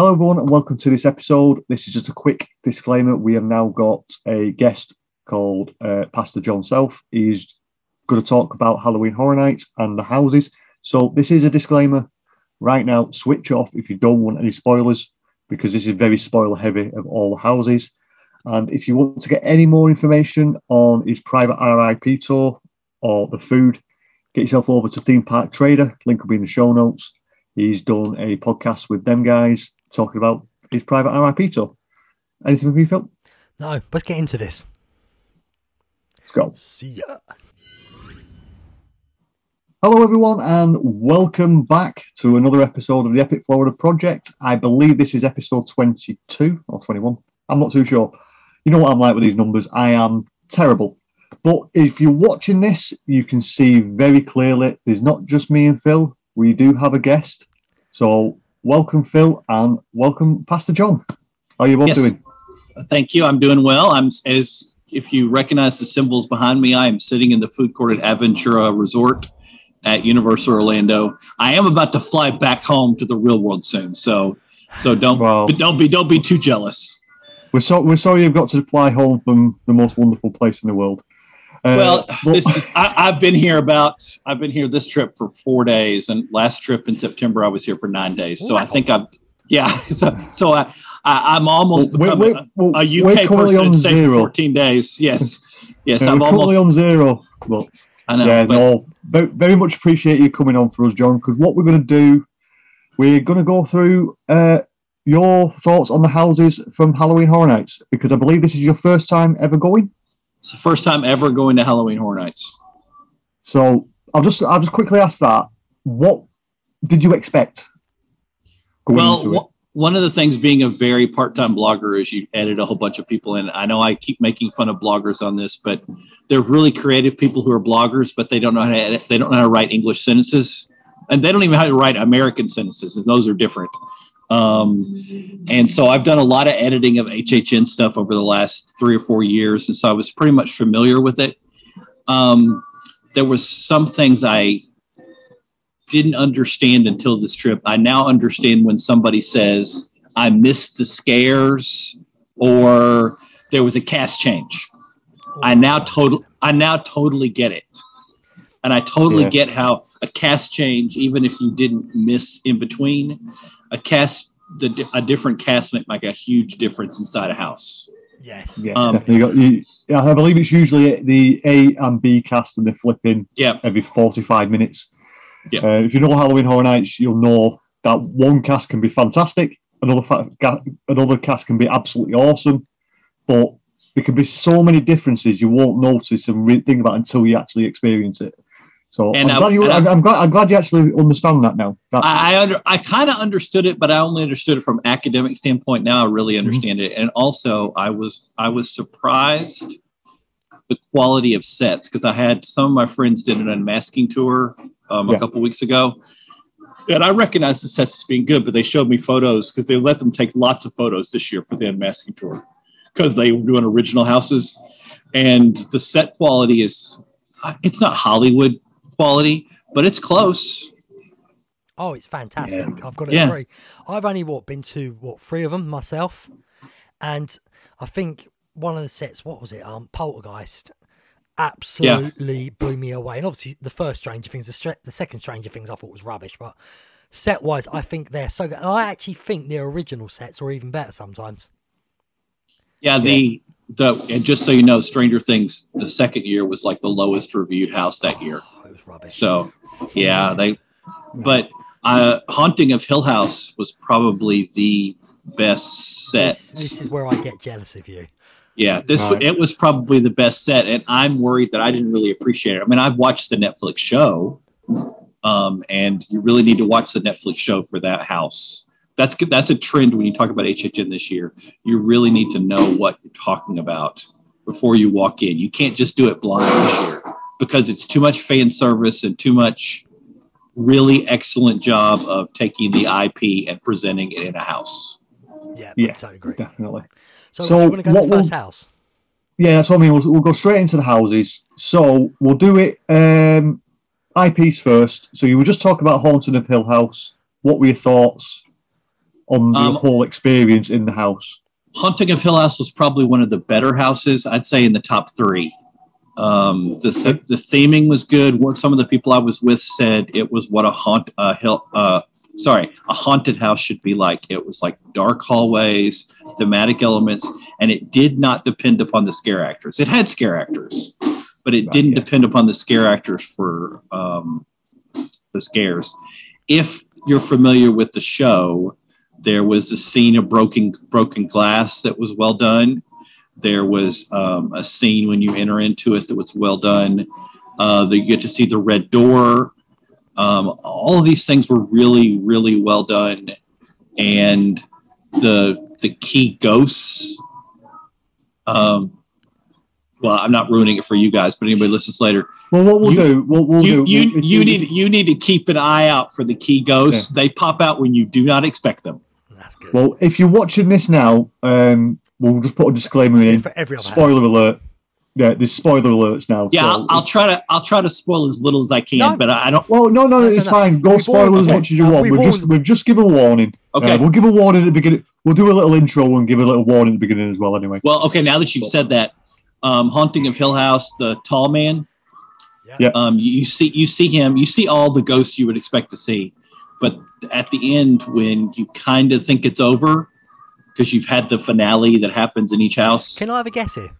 Hello everyone and welcome to this episode. This is just a quick disclaimer. We have now got a guest called Pastor Jon Self. He's going to talk about Halloween Horror Nights and the houses. So this is a disclaimer. Right now, switch off if you don't want any spoilers, because this is very spoiler heavy of all the houses. And if you want to get any more information on his private R.i.p. tour or the food, get yourself over to Theme Park Trader. Link will be in the show notes. He's done a podcast with them guys talking about his private R.i.p. tour. Anything from you, Phill? No, let's get into this. Let's go. See ya. Hello, everyone, and welcome back to another episode of the Epic Florida Project. I believe this is episode 22 or 21. I'm not too sure. You know what I'm like with these numbers. I am terrible. But if you're watching this, you can see very clearly there's not just me and Phill. We do have a guest. So welcome, Phill, and welcome, Pastor Jon. How are you both doing? Thank you. I'm doing well. If you recognize the symbols behind me, I am sitting in the food court at Aventura Resort at Universal Orlando. I am about to fly back home to the real world soon. So don't be too jealous. We're sorry you've got to fly home from the most wonderful place in the world. I've been here this trip for 4 days, and last trip in September I was here for 9 days. So wow. I think I'm almost becoming a UK person and stayed for 14 days. Yes, I'm almost on zero. But I know. Very much appreciate you coming on for us, Jon. Because what we're going to do, we're going to go through your thoughts on the houses from Halloween Horror Nights, because I believe this is your first time ever going. It's the first time ever going to Halloween Horror Nights. So I'll just quickly ask that. What did you expect going into it? One of the things being a very part-time blogger is you edit a whole bunch of people in. I know I keep making fun of bloggers on this, but they're really creative people who are bloggers, but they don't know how to edit. They don't know how to write English sentences, and they don't even know how to write American sentences, and those are different. And so I've done a lot of editing of HHN stuff over the last 3 or 4 years. And so I was pretty much familiar with it. There was some things I didn't understand until this trip. I now understand when somebody says, I missed the scares, or there was a cast change. I now totally get it. And I totally get how a cast change, even if you didn't miss in between, a different cast make a huge difference inside a house. Yes. Definitely. I believe it's usually the A and B cast, and they're flipping every 45 minutes. Yeah. If you know Halloween Horror Nights, you'll know that one cast can be fantastic, another cast can be absolutely awesome, but there can be so many differences you won't notice and think about until you actually experience it. So I'm glad you actually understand that now. I kind of understood it, but I only understood it from an academic standpoint. Now I really understand it. And also I was surprised the quality of sets, because I had some of my friends did an unmasking tour a couple weeks ago. And I recognized the sets as being good, but they showed me photos because they let them take lots of photos this year for the unmasking tour because they were doing original houses. And the set quality it's not Hollywood quality, but it's close. Oh, it's fantastic. Yeah. I've got to agree. I've only been to 3 of them myself, and I think one of the sets, what was it? Poltergeist, absolutely blew me away. And obviously, the first Stranger Things, the second Stranger Things, I thought was rubbish, but set wise, I think they're so good. And I actually think the original sets are even better sometimes. Yeah, and just so you know, Stranger Things, the second year was like the lowest reviewed house that year. It was rubbish. So, but Haunting of Hill House was probably the best set. This is where I get jealous of you. Yeah, it was probably the best set, and I'm worried that I didn't really appreciate it. I mean, I've watched the Netflix show, and you really need to watch the Netflix show for that house. That's a trend when you talk about HHN this year. You really need to know what you're talking about before you walk in. You can't just do it blind this year because it's too much fan service and too much really excellent job of taking the IP and presenting it in a house. Yeah, I totally agree. Definitely. So do you want to go to the first house? Yeah, that's what I mean. We'll go straight into the houses. So we'll do it IPs first. So you were just talking about Haunting of Hill House. What were your thoughts on the whole experience in the house? Haunting of Hill House was probably one of the better houses. I'd say in the top 3. The theming was good. Some of the people I was with said it was what a haunted house should be like. It was like dark hallways, thematic elements, and it did not depend upon the scare actors. It had scare actors, but it didn't depend upon the scare actors for the scares. If you're familiar with the show, there was a scene of broken glass that was well done. There was a scene when you enter into it that was well done. You get to see the red door. All of these things were really, really well done. And the key ghosts, well, I'm not ruining it for you guys, but anybody listens later. Well, what we'll do, you need to keep an eye out for the key ghosts. Yeah. They pop out when you do not expect them. That's good. Well, if you're watching this now, we'll just put a disclaimer in. For every other spoiler alert. Yeah, there's spoiler alerts now. Yeah, so I'll try to spoil as little as I can, but I don't. Well, no, it's fine. Go spoil as much as you want. We've just given a warning. Okay, we'll give a warning at the beginning. We'll do a little intro and give a little warning at the beginning as well. Anyway. Well, okay. Now that you've said that, Haunting of Hill House, the tall man. Yeah. You see him. You see all the ghosts you would expect to see, but at the end, when you kind of think it's over, because you've had the finale that happens in each house. Can I have a guess here?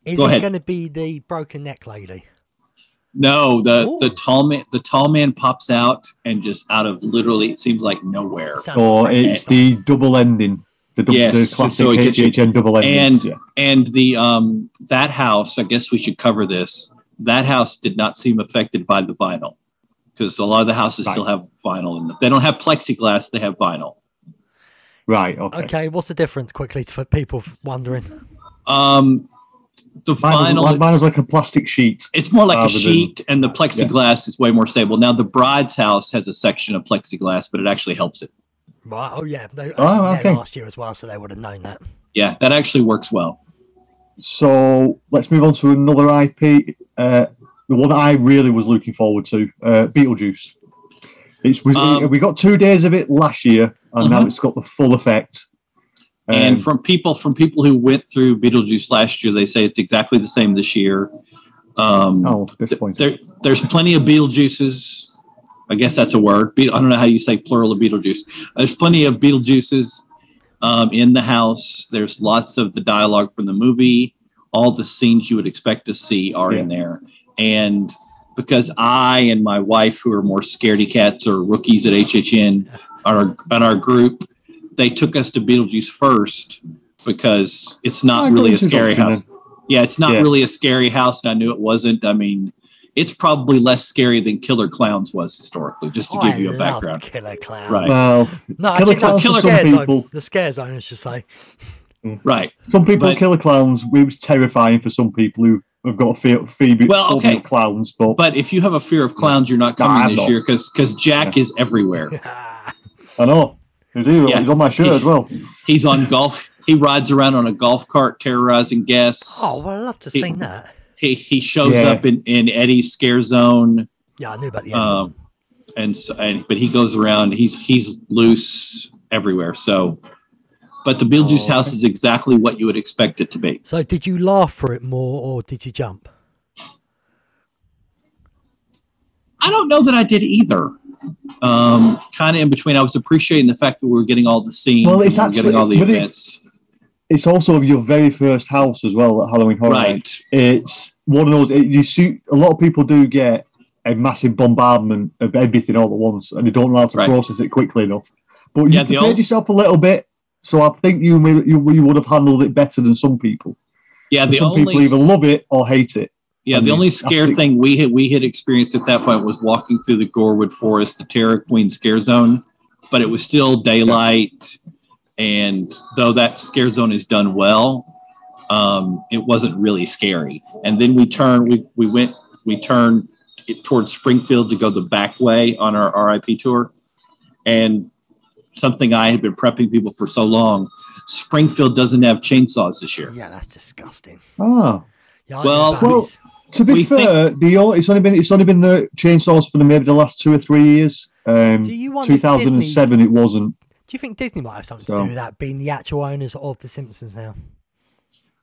Is Go it ahead. going to be the broken neck lady? No, the tall man pops out and just out of literally it seems like nowhere. It's the double ending. The classic so it gets HHN double ending. And the that house, I guess we should cover this. That house did not seem affected by the vinyl because a lot of the houses still have vinyl in them. They don't have plexiglass; they have vinyl. Right. Okay. Okay. What's the difference, quickly, for people wondering? The vinyl mine was like a plastic sheet. It's more like a sheet, and the plexiglass is way more stable. Now, the bride's house has a section of plexiglass, but it actually helps it. Right. Oh, yeah. They okay. last year as well, so they would have known that. Yeah, that actually works well. So let's move on to another IP. The one that I really was looking forward to, Beetlejuice. We got 2 days of it last year, and now it's got the full effect. And from people who went through Beetlejuice last year, they say it's exactly the same this year. Disappointing. There's plenty of Beetlejuices. I guess that's a word. I don't know how you say plural of Beetlejuice. There's plenty of Beetlejuices in the house. There's lots of the dialogue from the movie. All the scenes you would expect to see are in there. And because I and my wife, who are more scaredy cats or rookies at HHN, on our group, they took us to Beetlejuice first because it's not really a scary house. Yeah, it's not really a scary house, and I knew it wasn't. I mean, it's probably less scary than Killer Clowns was historically, just to give you a background. Killer Clowns. Right. Well, the scare zone, I should say. Right. Some people, Killer Clowns, it was terrifying for some people who have got a fear of clowns. But if you have a fear of clowns, you're not coming this year because Jack is everywhere. I know. He's on my shirt as well. He's on golf. He rides around on a golf cart terrorizing guests. Oh, well, I'd love to see that. He shows up in Eddie's scare zone. Yeah, I knew about the end. But he goes around. He's loose everywhere. So, but the Beetlejuice house is exactly what you would expect it to be. So, did you laugh for it more, or did you jump? I don't know that I did either. Kind of in between. I was appreciating the fact that we were getting all the scenes. Well, it's actually getting all the events. It's also your very first house as well at Halloween Horror Nights. It's one of those. You see, a lot of people do get a massive bombardment of everything all at once, and they don't know how to process it quickly enough. But you prepared yourself a little bit, so I think you would have handled it better than some people. Yeah, some people either love it or hate it. Yeah, the only scare thing we had experienced at that point was walking through the Sherwood Forest, the Terror Queen scare zone, but it was still daylight, and though that scare zone is done well, it wasn't really scary. And then we turned towards Springfield to go the back way on our R.i.p. tour, and something I had been prepping people for so long. Springfield doesn't have chainsaws this year. Yeah, that's disgusting. Oh, yeah, well. To be fair, it's only been the chainsaws for maybe the last 2 or 3 years. 2007, it wasn't. you think Disney might have something to do with that, being the actual owners of The Simpsons now?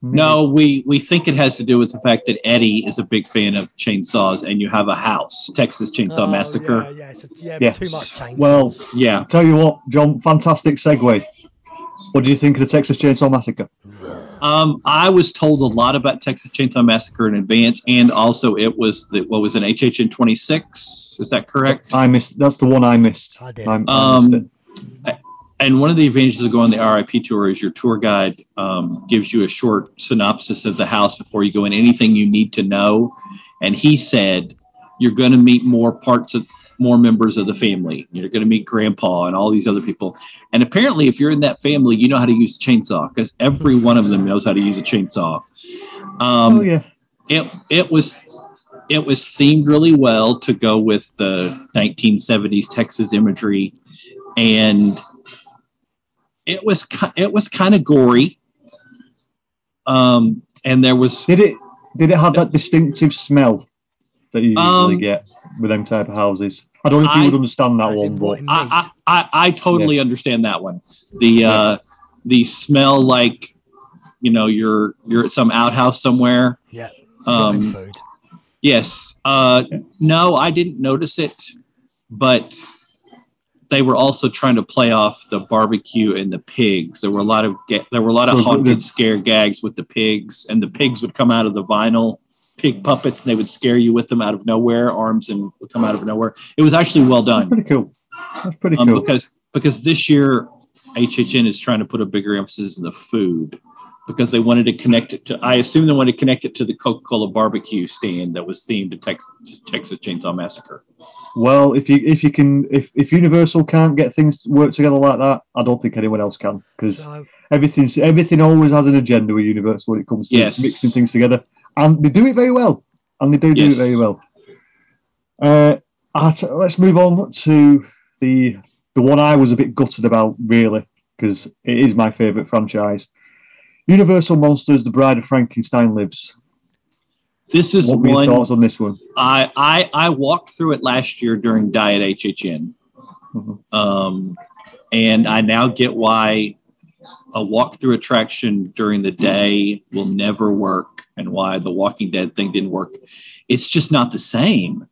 No, we think it has to do with the fact that Eddie is a big fan of chainsaws, and you have a house, Texas Chainsaw Massacre. Yes. Too much chainsaws. Well, yeah. Tell you what, John, fantastic segue. What do you think of the Texas Chainsaw Massacre? I was told a lot about Texas Chainsaw Massacre in advance, and also it was an HHN 26. Is that correct? I missed. That's the one I missed. I did. I missed it. And one of the advantages of going the R.I.P. tour is your tour guide gives you a short synopsis of the house before you go in, anything you need to know. And he said, you're going to meet more members of the family. You're going to meet Grandpa and all these other people. And apparently, if you're in that family, you know how to use a chainsaw, because every one of them knows how to use a chainsaw. It was themed really well to go with the 1970s Texas imagery, and it was kind of gory. And there was did it have that distinctive smell that you usually get with them type of houses? I don't know if you would understand that one, but I totally understand that one. The smell like, you're at some outhouse somewhere. Yeah. Food. Yes. No, I didn't notice it, but they were also trying to play off the barbecue and the pigs. There were a lot of haunted scare gags with the pigs, and the pigs would come out of the vinyl pig puppets, and they would scare you with them out of nowhere. Arms and would come out of nowhere. It was actually well done. That's pretty cool. Because this year HHN is trying to put a bigger emphasis on the food, because they wanted to connect it to. I assume they wanted to connect it to the Coca-Cola barbecue stand that was themed to Texas Chainsaw Massacre. Well, if Universal can't get things to work together like that, I don't think anyone else can, because everything always has an agenda with Universal when it comes to mixing things together, and they do it very well. And they do it very well. Let's move on to the one I was a bit gutted about, really, because it is my favourite franchise. Universal Monsters: The Bride of Frankenstein lives. This is what were your thoughts on this one? I walked through it last year during Diet HHN. Mm-hmm. And I now get why a walk-through attraction during the day will never work, and why the Walking Dead thing didn't work. It's just not the same.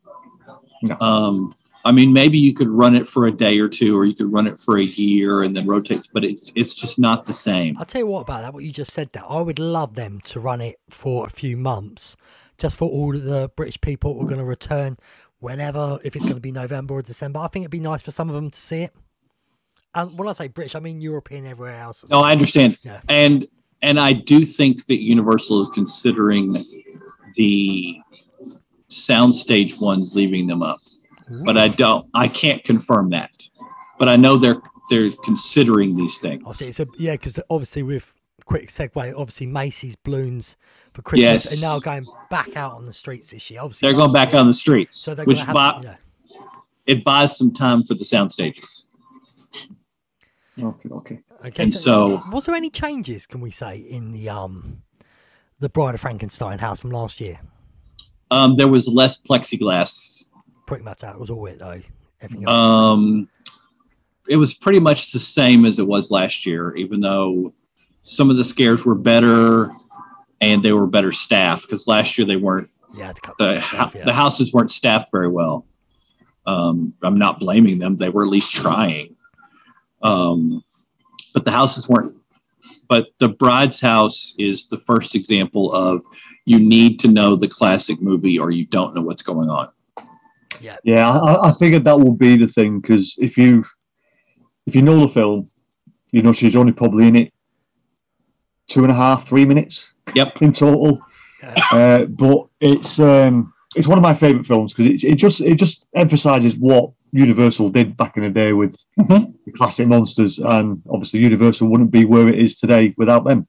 No. I mean, maybe you could run it for a day or two, or you could run it for a year and then rotate, but it's just not the same. I'll tell you what about that, what you just said there. I would love them to run it for a few months, just for all of the British people who are going to return whenever, if it's going to be November or December. I think it'd be nice for some of them to see it. And when I say British, I mean European, everywhere else. No, I understand. Yeah. And I do think that Universal is considering the soundstage ones, leaving them up. Ooh. But I can't confirm that. But I know they're considering these things. Because obviously with quick segue, obviously Macy's balloons for Christmas are now going back out on the streets this year. Obviously, they're going back on the streets, so it buys some time for the sound stages. Okay. And so, was there any changes, can we say, in the Bride of Frankenstein house from last year? There was less plexiglass. Pretty much that was all it, though. It was pretty much the same as it was last year, even though some of the scares were better and they were better staffed, because last year they weren't. Yeah, the houses weren't staffed very well. I'm not blaming them; they were at least trying. But the houses weren't. But the Bride's house is the first example of you need to know the classic movie, or you don't know what's going on. Yeah, I figured that would be the thing, because if you know the film, you know she's only probably in it 2.5, 3 minutes. Yep. In total. But it's one of my favourite films, because it just emphasises what Universal did back in the day with the classic monsters, and obviously Universal wouldn't be where it is today without them.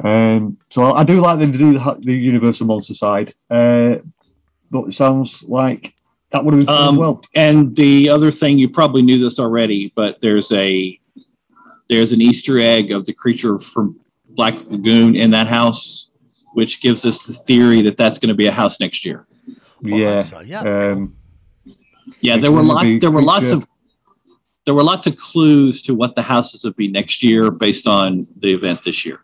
So I do like them to do the Universal monster side. But it sounds like that would have been fun as well. And the other thing, you probably knew this already, but there's an Easter egg of the creature from Black Lagoon in that house, which gives us the theory that that's going to be a house next year. Yeah. There were lots of there were lots of clues to what the houses would be next year based on the event this year.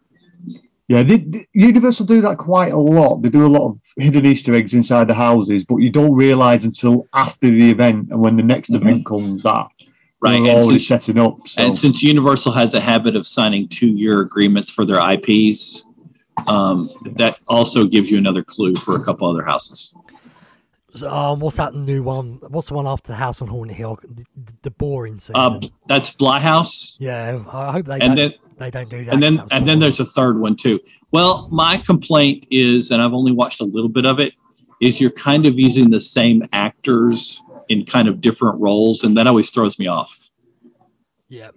Yeah, Universal do that quite a lot. They do a lot of hidden Easter eggs inside the houses, but you don't realise until after the event and when the next event comes that right. They're already setting up. So. And since Universal has a habit of signing 2-year agreements for their IPs, that also gives you another clue for a couple other houses. So, what's that new one? What's the one after the House on Haunted Hill? The boring season. That's Bly House. Yeah, I hope they don't do that. And then there's a third one too. Well, my complaint is, and I've only watched a little bit of it, is you're kind of using the same actors in kind of different roles, and that always throws me off. Yeah.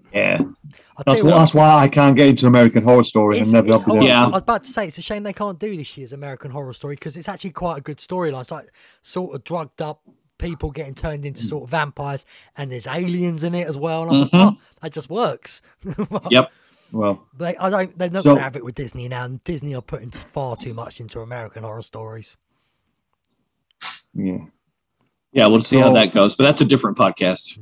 That's why I can't get into American Horror Story and never have been. I was about to say, it's a shame they can't do this year's American Horror Story because it's actually quite a good storyline. It's like sort of drugged up people getting turned into sort of vampires, and there's aliens in it as well. And I thought, that just works. Yep. Well, they're not going to have it with Disney now, and Disney are putting far too much into American Horror Stories. Yeah, we'll see how that goes, but that's a different podcast.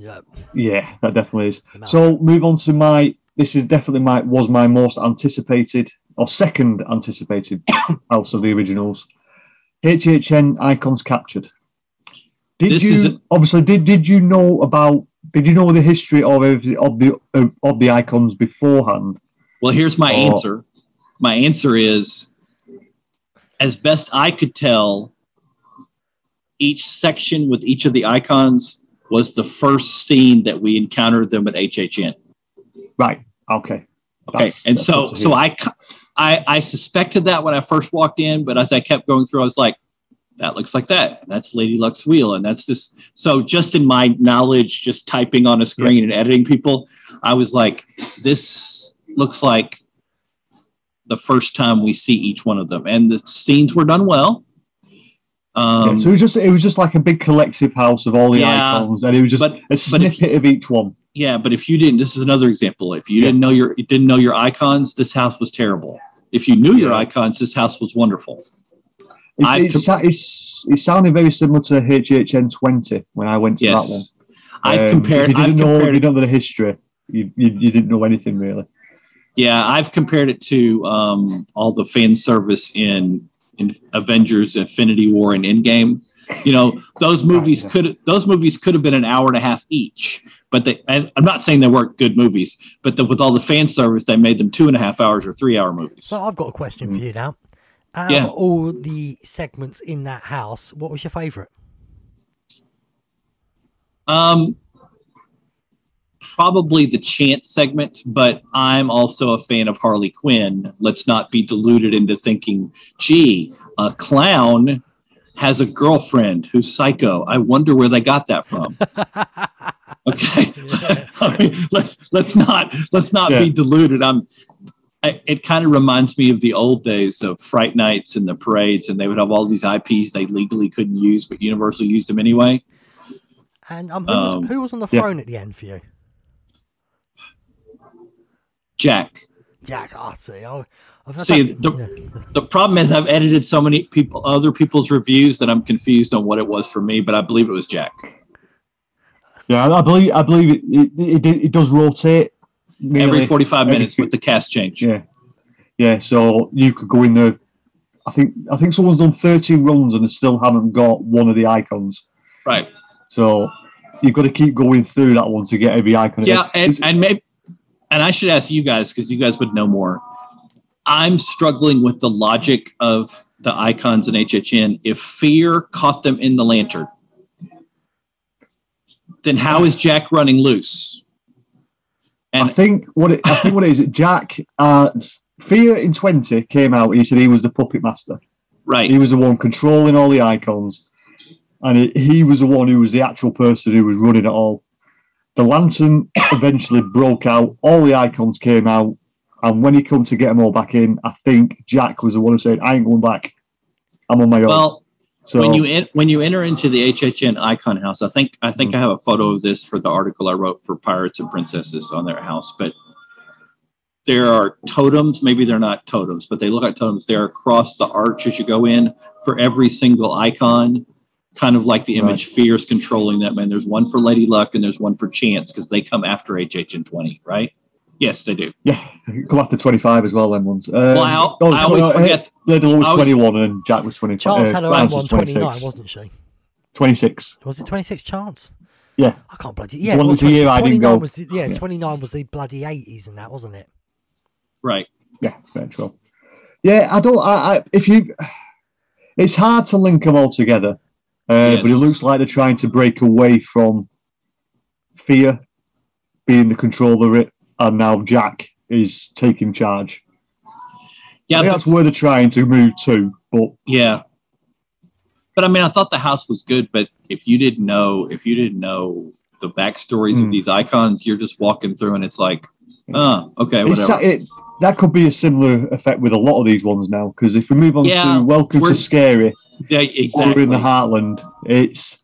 Yeah, that definitely is. So move on to this is definitely was my most anticipated or second anticipated house of the originals. HHN Icons Captured. Did you know the history of the icons beforehand? Well, here's my answer. My answer is, as best I could tell, each section with each of the icons was the first scene that we encountered them at HHN. Right. Okay. So I suspected that when I first walked in, but as I kept going through, I was like, that looks like that. That's Lady Luck's wheel. And that's this. So just in my knowledge, just typing on a screen and editing people, I was like, this looks like the first time we see each one of them. And the scenes were done well. So it was just like a big collective house of all the icons, and it was just a snippet of each one. Yeah, but if you didn't, this is another example. If you didn't know your icons, this house was terrible. If you knew your icons, this house was wonderful. It sounded very similar to HHN 20 when I went to that one. I've compared. If you didn't know the history, you didn't know anything really. Yeah, I've compared it to all the fan service in Avengers, Infinity War, and Endgame. You know, those movies could have been an hour and a half each. But I'm not saying they weren't good movies, but with all the fan service, they made them 2.5 hours or 3-hour movies. So I've got a question for you now. Out of all the segments in that house, what was your favourite? Probably the chant segment, but I'm also a fan of Harley Quinn. Let's not be deluded into thinking, gee, a clown has a girlfriend who's psycho. I wonder where they got that from. Okay, I mean, let's not be deluded. It kind of reminds me of the old days of Fright Nights and the parades, and they would have all these IPs they legally couldn't use, but Universal used them anyway. And who was on the throne at the end for you? Jack. I see. The problem is I've edited so many other people's reviews that I'm confused on what it was for me, but I believe it was Jack. Yeah, I believe it does rotate every 45 minutes with the cast change. Yeah. So you could go in there. I think someone's done 13 runs and they still haven't got one of the icons. Right. So you've got to keep going through that one to get every icon. Yeah, and I should ask you guys because you guys would know more. I'm struggling with the logic of the icons in HHN. If fear caught them in the lantern, then how is Jack running loose? And I think what it is, Jack, Fear in 20 came out. He said he was the puppet master. Right. He was the one controlling all the icons, and he was the one who was the actual person who was running it all. The lantern eventually broke out. All the icons came out, and when he come to get them all back in, I think Jack was the one who said, "I ain't going back. I'm on my own." Well, so when you enter into the HHN Icon House, I think I have a photo of this for the article I wrote for Pirates and Princesses on their house, but there are totems. Maybe they're not totems, but they look like totems. They're across the arch as you go in for every single icon, kind of like the image fear is controlling that man. There's one for Lady Luck and there's one for Chance because they come after HH and 20, right? Yes, they do. Yeah, come after 25 as well, then ones. Well, I always forget. Lady Luck was 21 and Jack was 25. Chance had her own one, 29, wasn't she? 26. Was it 26 Chance? Yeah. I can't bloody... Yeah, well, 20, year 29 I didn't go. Was the, 29 was the bloody 80s and that, wasn't it? Right. Yeah, very true. Yeah, it's hard to link them all together, but it looks like they're trying to break away from fear being the controller of it, and now Jack is taking charge. Yeah, that's where they're trying to move to. But yeah, but I mean, I thought the house was good, but if you didn't know the backstories of these icons, you're just walking through, and it's like, okay, whatever. That could be a similar effect with a lot of these ones now, because if we move on to Welcome to Scary, exactly, or in the Heartland, it's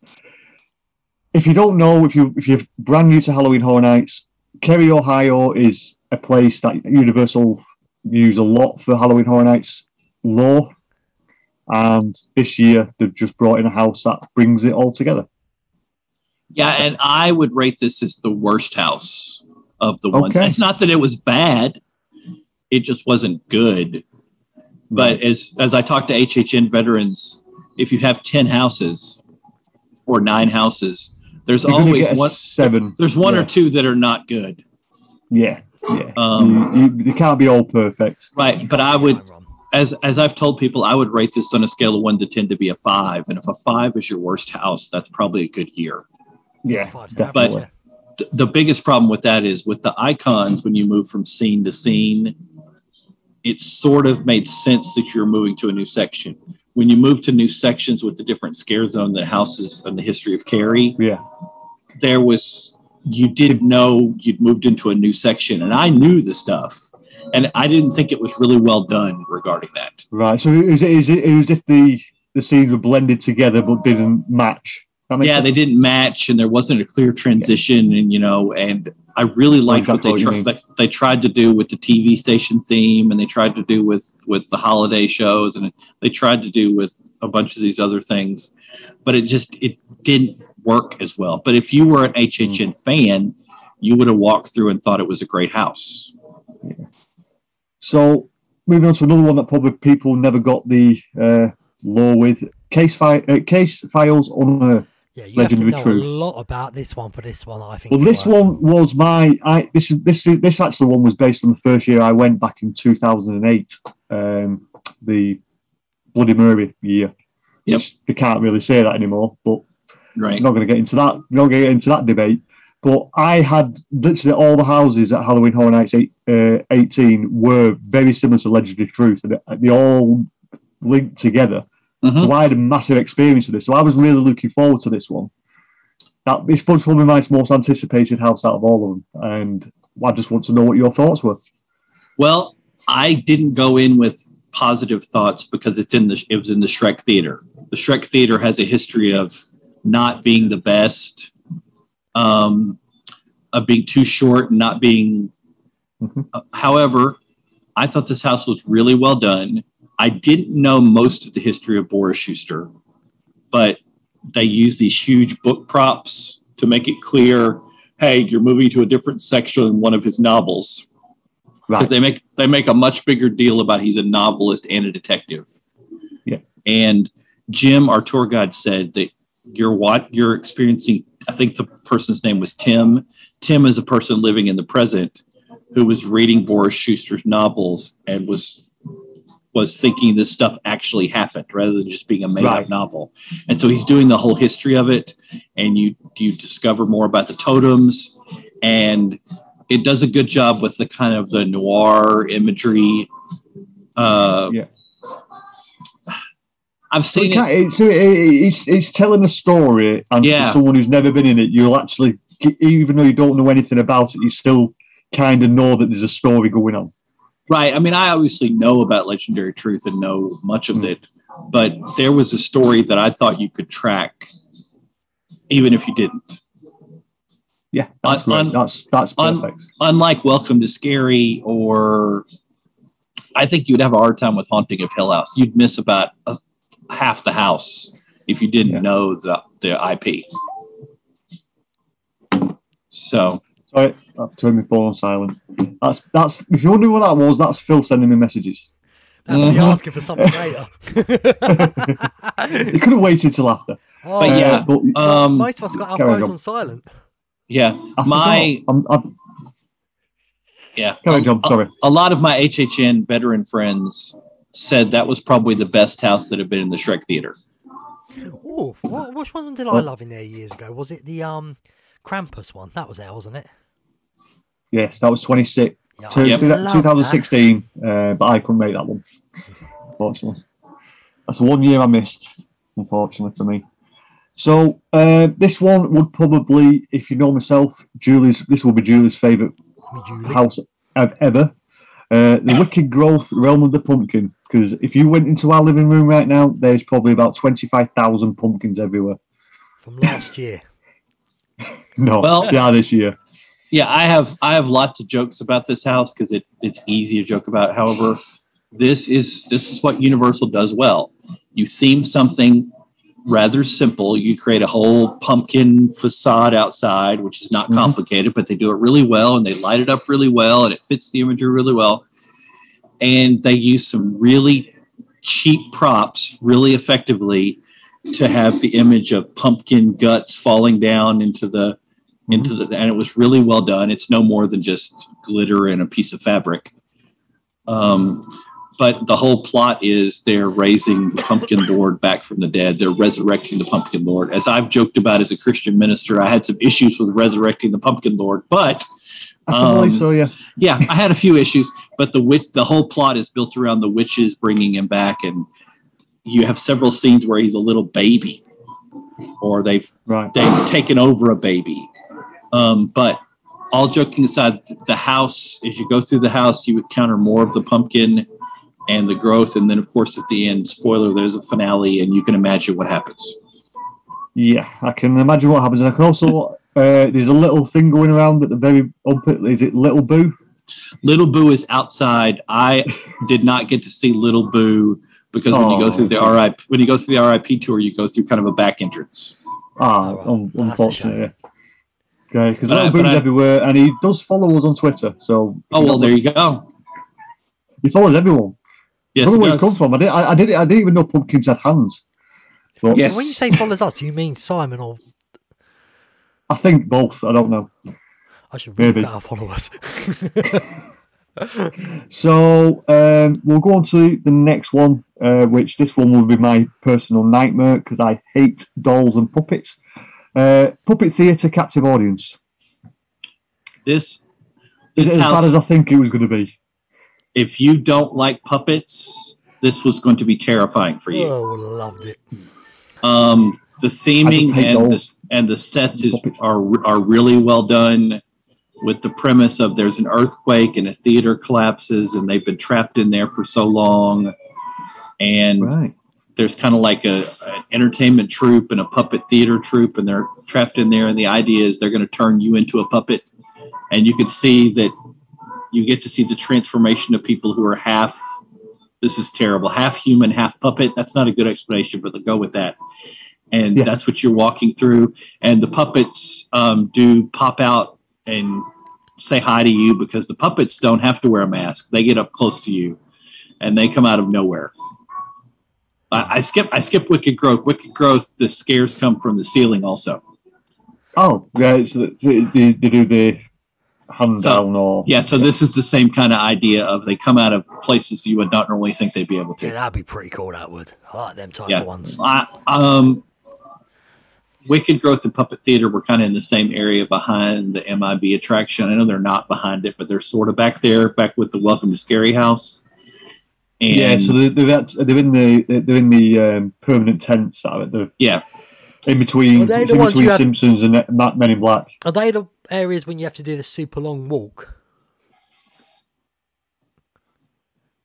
if you don't know, if you're brand new to Halloween Horror Nights, Kerry, Ohio is a place that Universal use a lot for Halloween Horror Nights lore, and this year they've just brought in a house that brings it all together. Yeah, and I would rate this as the worst house of the ones. It's not that it was bad. It just wasn't good. But as I talk to HHN veterans, if you have 10 houses or 9 houses, there's always one. 7. There's one or two that are not good. Yeah. You can't be all perfect. Right. But I would, as I've told people, I would rate this on a scale of 1 to 10 to be a 5. And if a 5 is your worst house, that's probably a good year. Yeah, definitely. But the biggest problem with that is with the icons, when you move from scene to scene, it sort of made sense that you're moving to a new section. When you move to new sections with the different scare zone, the houses and the history of Carrie, you didn't know you'd moved into a new section. And I knew the stuff, and I didn't think it was really well done regarding that. Right. So it was if the scenes were blended together but didn't match. Yeah, they didn't match, and there wasn't a clear transition, and I really liked what they tried to do with the TV station theme, and they tried to do with the holiday shows, and they tried to do with a bunch of these other things, but it didn't work as well. But if you were an HHN fan, you would have walked through and thought it was a great house. Yeah. So moving on to another one that probably people never got the lore with, Case Files Unearthed. Yeah, you have to know a lot about this one for this one, I think. Well, this one was this actually one was based on the first year I went back in 2008, the Bloody Mary year. Yep. They can't really say that anymore, but right. I'm not going to get into that. We're not going to get into that debate. But I had literally all the houses at Halloween Horror Nights 18 were very similar to Legendary Truth, and they all linked together. Mm-hmm. So I had a massive experience with this. So I was really looking forward to this one. It's probably my most anticipated house out of all of them. And I just want to know what your thoughts were. Well, I didn't go in with positive thoughts because it was in the Shrek Theater. The Shrek Theater has a history of not being the best, of being too short and not being... Mm-hmm. However, I thought this house was really well done. I didn't know most of the history of Boris Schuster, but they use these huge book props to make it clear, hey, you're moving to a different section in one of his novels. Because they make a much bigger deal about he's a novelist and a detective. Yeah. And Jim, our tour guide, said that you're experiencing, I think the person's name was Tim. Tim is a person living in the present who was reading Boris Schuster's novels and was thinking this stuff actually happened rather than just being a made-up novel. And so he's doing the whole history of it, and you discover more about the totems, and it does a good job with the kind of the noir imagery. I've seen it's telling a story, and for someone who's never been in it, you'll actually, even though you don't know anything about it, you still kind of know that there's a story going on. Right. I mean, I obviously know about Legendary Truth and know much of it, but there was a story that I thought you could track, even if you didn't. Yeah, that's perfect. Unlike Welcome to Scary, or I think you'd have a hard time with Haunting of Hill House. You'd miss about half the house if you didn't know the IP. So sorry, I've turned my phone on silent. That's if you're wondering what that was, that's Phill sending me messages. That's me asking for something later. You could have waited till after. Oh, but yeah, most of us got our phones on silent. Yeah, John, sorry. A lot of my HHN veteran friends said that was probably the best house that had been in the Shrek Theater. Oh, which one did I love in there years ago? Was it the Krampus one? That was there, wasn't it? Yes, that was 2016, but I couldn't make that one, unfortunately. That's 1 year I missed, unfortunately, for me. So this one would probably, if you know myself, this will be Julie's favourite house ever. The Wicked Growth Realm of the Pumpkin. Because if you went into our living room right now, there's probably about 25,000 pumpkins everywhere. From last year. This year. Yeah, I have lots of jokes about this house because it's easy to joke about. However, this is what Universal does well. You theme something rather simple. You create a whole pumpkin facade outside, which is not complicated, but they do it really well, and they light it up really well, and it fits the imagery really well. And they use some really cheap props really effectively to have the image of pumpkin guts falling down into the and it was really well done. It's no more than just glitter and a piece of fabric. But the whole plot is they're raising the pumpkin lord back from the dead. They're resurrecting the pumpkin lord. As I've joked about as a Christian minister, I had some issues with resurrecting the pumpkin lord, but I believe so, yeah. Yeah, I had a few issues, but the whole plot is built around the witches bringing him back, and you have several scenes where he's a little baby, or they've taken over a baby. But all joking aside, the house, as you go through the house, you encounter more of the pumpkin and the growth, and then of course at the end, spoiler, there's a finale, and you can imagine what happens. Yeah, I can imagine what happens, and I can also. There's a little thing going around at the very is it Little Boo? Little Boo is outside. I did not get to see Little Boo because when you go through the R.i.p tour, you go through kind of a back entrance. Unfortunately. Okay, because Little Boo's everywhere, and he does follow us on Twitter. So there you go. He follows everyone. Yes, I don't know where he's come from. I didn't even know pumpkins had hands. But yes. When you say follows us, do you mean Simon or? I think both. I don't know. I should read our followers. So we'll go on to the next one, which this one will be my personal nightmare because I hate dolls and puppets. Puppet theatre captive audience. This is as bad as I think it was going to be. If you don't like puppets, this was going to be terrifying for you. Oh, loved it. The theming and the sets are really well done, with the premise of there's an earthquake and a theater collapses and they've been trapped in there for so long, and there's kind of like an entertainment troupe and a puppet theater troupe, and they're trapped in there, and the idea is they're going to turn you into a puppet, and you could see that you get to see the transformation of people who are half human, half puppet. That's not a good explanation, but they'll go with that. And that's what you're walking through. And the puppets do pop out and say hi to you, because the puppets don't have to wear a mask. They get up close to you, and they come out of nowhere. I skip Wicked Growth. Wicked Growth, the scares come from the ceiling also. Oh, yeah. So they do the hands down or... Yeah, so this is the same kind of idea of they come out of places you would not normally think they'd be able to. Yeah, that'd be pretty cool, that would. I like them type of ones. Wicked Growth and Puppet Theater were kind of in the same area behind the MIB attraction. I know they're not behind it, but they're sort of back there, back with the Welcome to Scary House. And so they're in the permanent tents out of it. In between Simpsons and Men in Black. Are they the areas when you have to do the super long walk?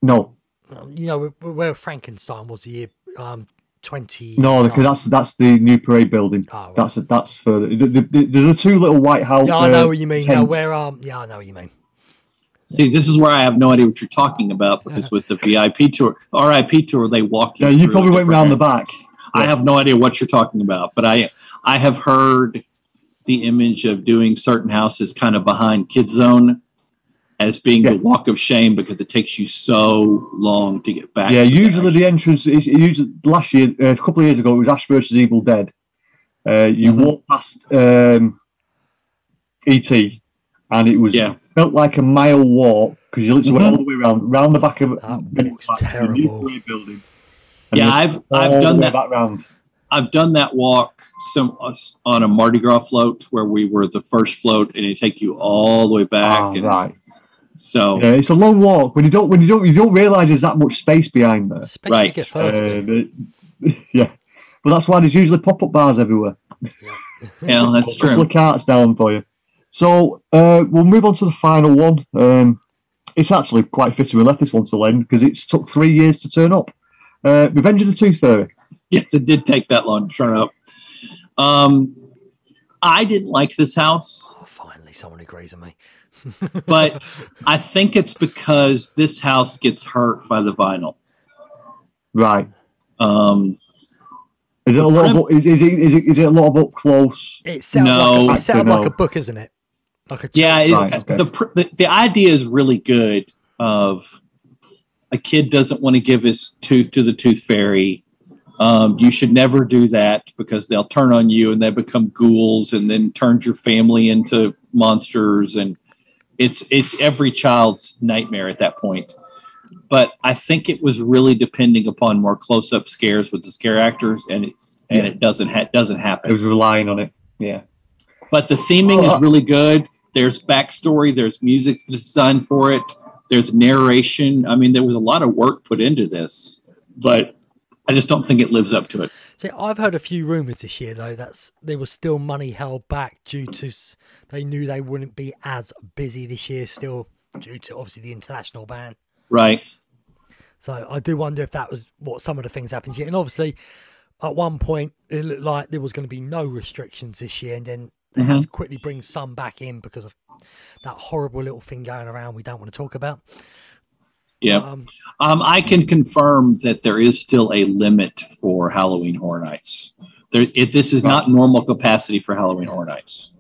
No. You know where Frankenstein was the year 20. No, because that's the new parade building. Oh, right. That's further. There's the two little white house. Yeah, I know what you mean. I know what you mean. See, this is where I have no idea what you're talking about, because with the VIP tour, R.I.P tour, they walk you. Yeah, you probably went round the back. I have no idea what you're talking about, but I have heard the image of doing certain houses kind of behind Kids Zone as being the walk of shame because it takes you so long to get back. Yeah, usually the entrance is usually last year, a couple of years ago, it was Ash versus Evil Dead. You walk past E.T. and it was felt like a mile walk because you literally went all the way around the back of the new building. Yeah, I've done that. I've done that walk on a Mardi Gras float where we were the first float, and it take you all the way back. Right. So yeah, it's a long walk. When you don't realize there's that much space behind there. Right. Yeah, but that's why there's usually pop-up bars everywhere. Yeah, that's true. A couple of carts down for you. So we'll move on to the final one. It's actually quite fitting we left this one till end because it's took 3 years to turn up. Revenge of the Tooth Fairy. Yes, it did take that long to turn up. I didn't like this house. Oh, finally, someone agrees with me. But I think it's because this house gets hurt by the vinyl. Right. Is it a lot of is it a lot of up close? It's set up like a book, isn't it? Like a the idea is really good. Of a kid doesn't want to give his tooth to the tooth fairy. You should never do that because they'll turn on you and they become ghouls and then turns your family into monsters, and it's every child's nightmare at that point. But I think it was really depending upon more close-up scares with the scare actors, and it doesn't happen. It was relying on it, yeah. But the theming is really good. There's backstory. There's music designed for it. There's narration. I mean, there was a lot of work put into this, but I just don't think it lives up to it. See, I've heard a few rumours this year, though, there was still money held back due to they knew they wouldn't be as busy this year still due to, obviously, the international ban. Right. So I do wonder if that was what some of the things happened here. And obviously, at one point, it looked like there was going to be no restrictions this year, and then they had to quickly bring some back in because of that horrible little thing going around we don't want to talk about. Yeah. I can confirm that there is still a limit for Halloween Horror Nights. This is not normal capacity for Halloween Horror Nights.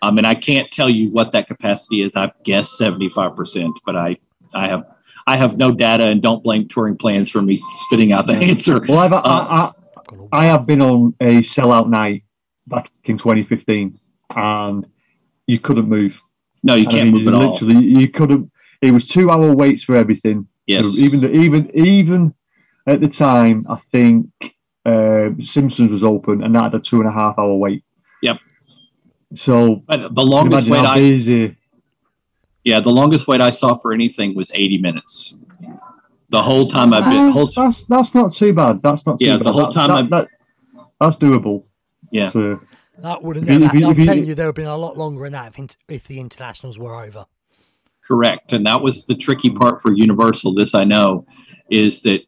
And I can't tell you what that capacity is. I guess 75%, but I have no data, and don't blame touring plans for me spitting out the answer. Well, I have been on a sellout night back in 2015, and you couldn't move. No, you can't move at all. Literally, you couldn't. It was 2 hour waits for everything. Yes. So even at the time, I think Simpsons was open, and that had a 2.5 hour wait. Yep. So the longest wait the longest wait I saw for anything was 80 minutes. The whole time I've been. That's not too bad. That's not too bad. The whole time that's doable. Yeah. So, that wouldn't have happened. I'm telling you, there would have been a lot longer than that if the internationals were over. Correct. And that was the tricky part for Universal. This I know is that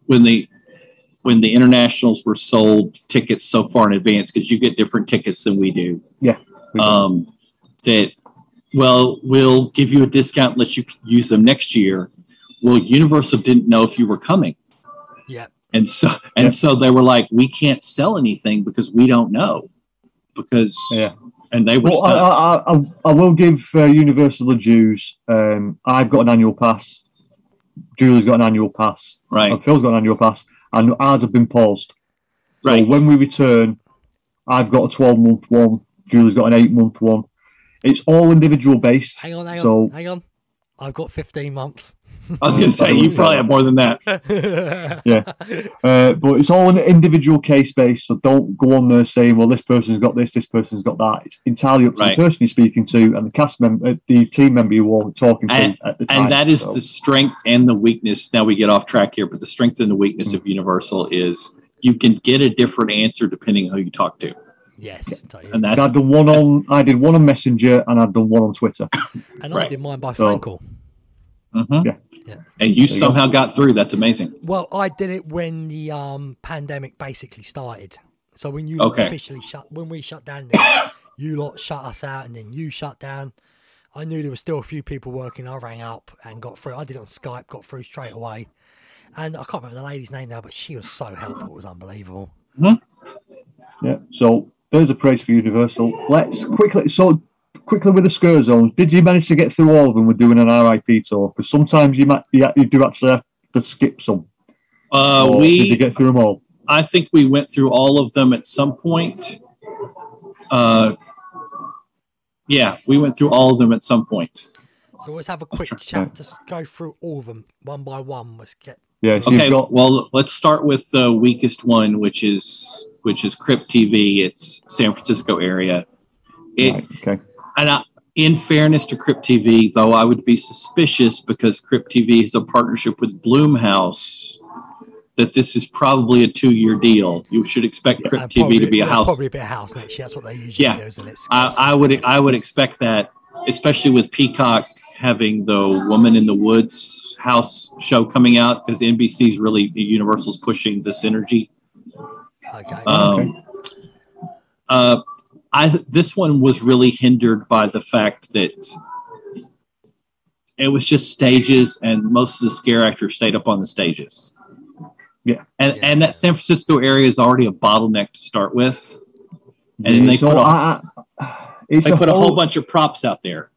when the internationals were sold tickets so far in advance, because you get different tickets than we do. Yeah. We'll give you a discount, let you use them next year. Well, Universal didn't know if you were coming. Yeah. And so they were like, we can't sell anything because we don't know. And they were stuck. I will give Universal the dues. I've got an annual pass. Julie's got an annual pass. Right. And Phil's got an annual pass. And ours have been paused. Right. So when we return, I've got a 12-month one. Julie's got an 8-month one. It's all individual based. Hang on. I've got 15 months. I was going to say, you probably have more than that. Yeah. But it's all an individual case based, so don't go on there saying, well, this person's got this person's got that. It's entirely up to the person you're speaking to and the cast member, the team member you were talking to at the time. And that is the strength and the weakness. Now we get off track here, but the strength and the weakness of Universal is you can get a different answer depending on who you talk to. Yes. And that's, I did one on Messenger and I've done one on Twitter. And I did mine by phone call. Yeah. And you somehow got through. That's amazing. Well, I did it when the pandemic basically started. So when you officially when we shut down, you lot shut us out, and then you shut down. I knew there were still a few people working. I rang up and got through. I did it on Skype, got through straight away. And I can't remember the lady's name now, but she was so helpful. It was unbelievable. Mm-hmm. Yeah. So there's a praise for Universal. Let's quickly with the scare zones. Did you manage to get through all of them with doing an R.I.p. tour? Because sometimes you do actually have to skip some. Did you get through them all? I think we went through all of them at some point. Yeah, we went through all of them at some point. So let's have a quick chat. Just go through all of them one by one. Let's get. Yeah. So okay. Well, let's start with the weakest one, which is Crypt TV. It's San Francisco area. Okay. And in fairness to Crypt TV, though, I would be suspicious because Crypt TV is a partnership with Blumhouse. That this is probably a 2-year deal. You should expect Crypt TV to be a house. Probably be a house next year. That's what they usually do, isn't it? I would expect that, especially with Peacock having the Woman in the Woods house show coming out, because NBC's really Universal's pushing the synergy. Okay. This one was really hindered by the fact that it was just stages, and most of the scare actors stayed up on the stages. Yeah, and that San Francisco area is already a bottleneck to start with, and then they put a whole bunch of props out there.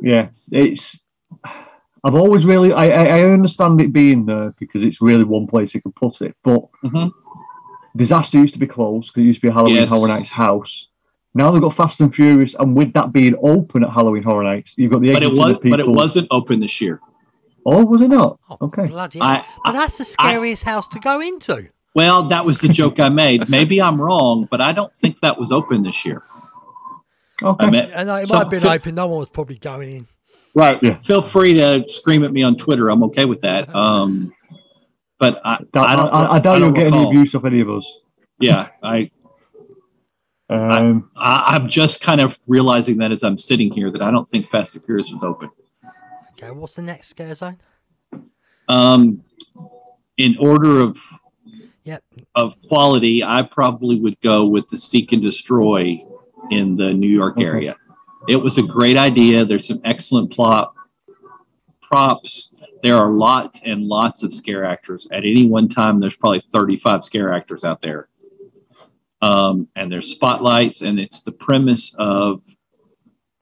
Yeah, I've always really I understand it being there because it's really one place you can put it, but Disaster used to be closed because it used to be a Halloween Horror Nights house. Now they've got Fast and Furious, and with that being open at Halloween Horror Nights, you've got the but it wasn't open this year. Oh, was it not? Okay. Bloody hell. But that's the scariest house to go into. Well, that was the joke I made. Maybe I'm wrong, but I don't think that was open this year. Okay. It might have been open. No one was probably going in. Right. Yeah. Feel free to scream at me on Twitter. I'm okay with that. But I doubt you'll get any abuse of any of us. Yeah. I'm just kind of realizing that as I'm sitting here that I don't think Fast and Furious was open. Okay, what's the next scare zone? In order of quality, I probably would go with the Seek and Destroy in the New York area. It was a great idea. There's some excellent props. There are lots and lots of scare actors. At any one time, there's probably 35 scare actors out there. And there's spotlights, and it's the premise of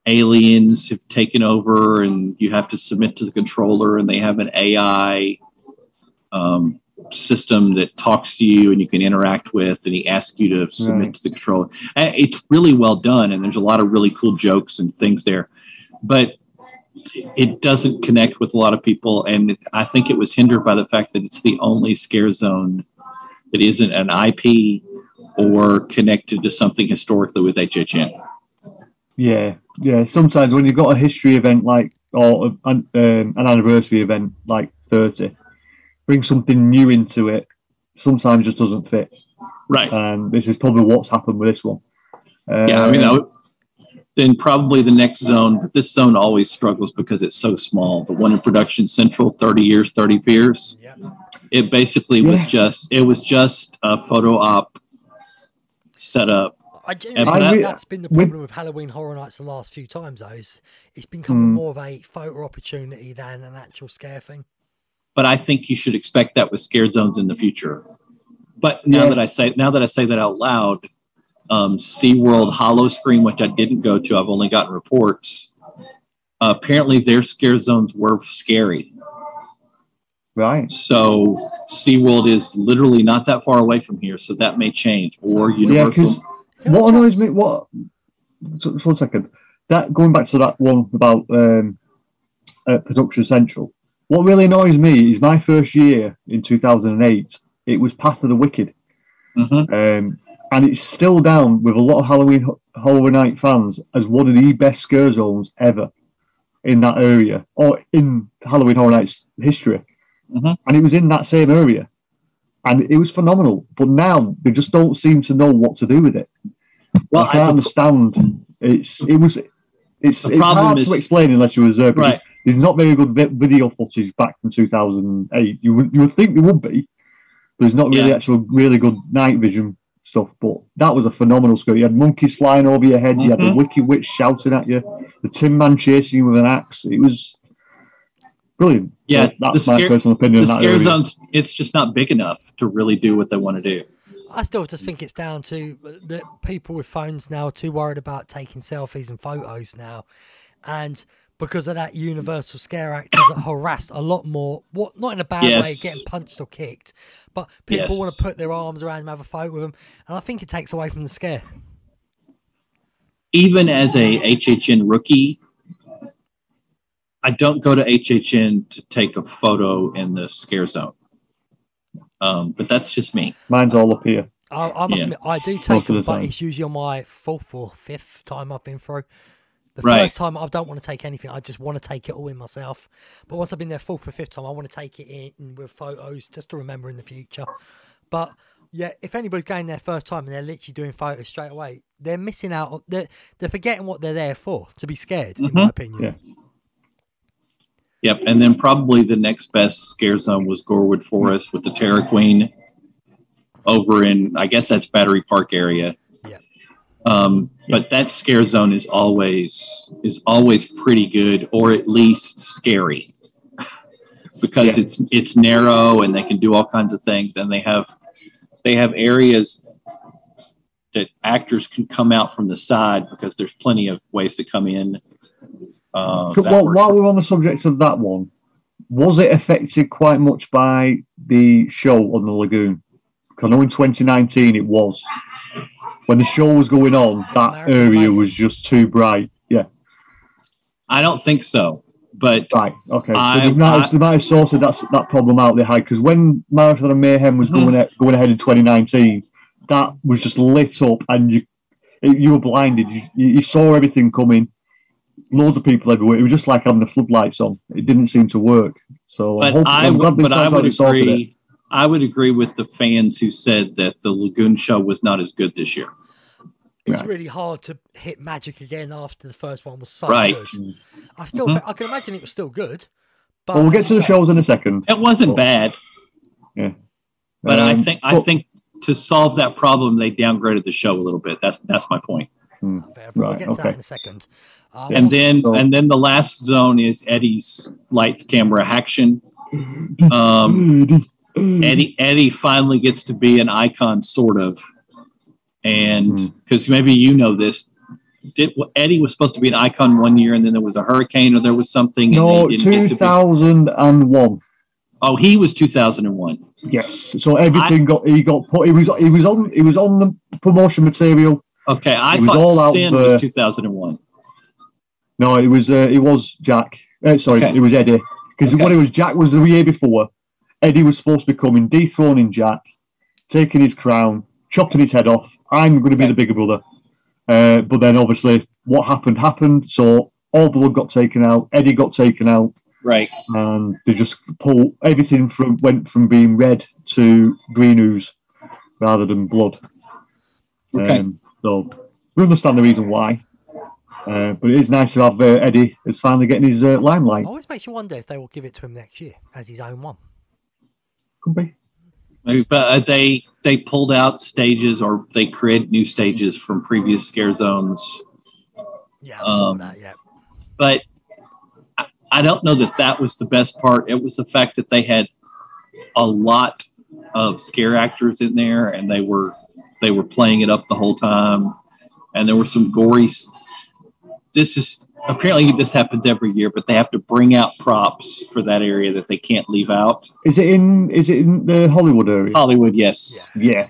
aliens have taken over and you have to submit to the controller, and they have an AI system that talks to you and you can interact with, and he asks you to submit to the controller. It's really well done, and there's a lot of really cool jokes and things there, but it doesn't connect with a lot of people, and I think it was hindered by the fact that it's the only scare zone that isn't an IP or connected to something historically with HHN. Yeah. Sometimes when you've got a history event or an anniversary event like 30, bring something new into it, sometimes just doesn't fit. Right. And this is probably what's happened with this one. Then probably the next zone, but this zone always struggles because it's so small. The one in Production Central, 30 Years, 30 Fears. Yeah. It basically was just a photo op setup. I think that's been the problem with Halloween Horror Nights the last few times, though. It's become more of a photo opportunity than an actual scare thing. But I think you should expect that with scare zones in the future. But now that I say that out loud, SeaWorld Hollow Screen, which I didn't go to, I've only gotten reports. Apparently, their scare zones were scary. Right. So SeaWorld is literally not that far away from here, so that may change. Or Universal. What annoys me, so 1 second, that going back to that one about Production Central, what really annoys me is my first year in 2008, it was Path of the Wicked. And it's still down with a lot of Halloween Horror Night fans as one of the best scare zones ever in that area, or in Halloween Horror Nights history. And it was in that same area. And it was phenomenal. But now they just don't seem to know what to do with it. Well, I can't understand. It's hard to explain unless you were there. Right. There's not very good video footage back from 2008. You would think there would be. There's not really really good night vision stuff. But that was a phenomenal scare. You had monkeys flying over your head. You had the Wicked Witch shouting at you. The Tin Man chasing you with an axe. It was brilliant. Yeah, so that's my personal opinion. The scare zone, it's just not big enough to really do what they want to do. I still just think it's down to the people with phones now are too worried about taking selfies and photos now, and because of that, universal scare actors are harassed a lot more. Not in a bad way, getting punched or kicked, but people want to put their arms around them, have a photo with them, and I think it takes away from the scare. Even as a HHN rookie, I don't go to HHN to take a photo in the scare zone. But that's just me. Mine's all up here. I must admit, I do take them, but it's usually on my 4th or 5th time I've been through. The first time, I don't want to take anything. I just want to take it all in myself. But once I've been there 4th or 5th time, I want to take it in with photos just to remember in the future. But yeah, if anybody's going there first time and they're literally doing photos straight away, they're missing out. They're forgetting what they're there for, to be scared, in my opinion. Yeah. Yep, and then probably the next best scare zone was Sherwood Forest with the Terror Queen over in, I guess that's Battery Park area. Yeah. But that scare zone is always pretty good, or at least scary, because it's narrow and they can do all kinds of things, and they have areas that actors can come out from the side because there's plenty of ways to come in. While we're on the subject of that one, was it affected quite much by the show on the Lagoon? Because I know in 2019 it was. When the show was going on, that area was just too bright. Yeah. I don't think so. But right, okay. They might have sorted that problem out they had, because when Marathon and Mayhem was going ahead in 2019, that was just lit up and you were blinded. You saw everything coming. Loads of people everywhere. It was just like having the floodlights on. It didn't seem to work. So, I would agree with the fans who said that the Lagoon Show was not as good this year. It's really hard to hit magic again after the first one was so good. I can imagine it was still good. But we'll get to the shows in a second. It wasn't bad. Yeah, but I think to solve that problem, they downgraded the show a little bit. That's my point. We'll get to that in a second. And then the last zone is Eddie's light camera action. Eddie finally gets to be an icon, sort of, and because maybe you know this, Eddie was supposed to be an icon one year, and then there was a hurricane or there was something. No, 2001. Oh, he was 2001. Yes, so everything got put. He was on the promotion material. Okay, I thought Sin was 2001. No, it was Jack. It was Eddie. Because what it was, Jack was the year before. Eddie was supposed to be coming, dethroning Jack, taking his crown, chopping his head off. I'm going to be the bigger brother. But then obviously what happened. So all blood got taken out. Eddie got taken out. Right. And they just pulled everything went from being red to green ooze rather than blood. Okay. So we understand the reason why. But it is nice to have Eddie is finally getting his limelight. It always makes you wonder if they will give it to him next year as his own one. Could be. Maybe, but they pulled out stages, or they created new stages from previous scare zones. Yeah, I saw that. Yeah. But I don't know that was the best part. It was the fact that they had a lot of scare actors in there, and they were playing it up the whole time, and there were some gory. Apparently this happens every year, but they have to bring out props for that area that they can't leave out. Is it in the Hollywood area? Hollywood, yes. Yeah.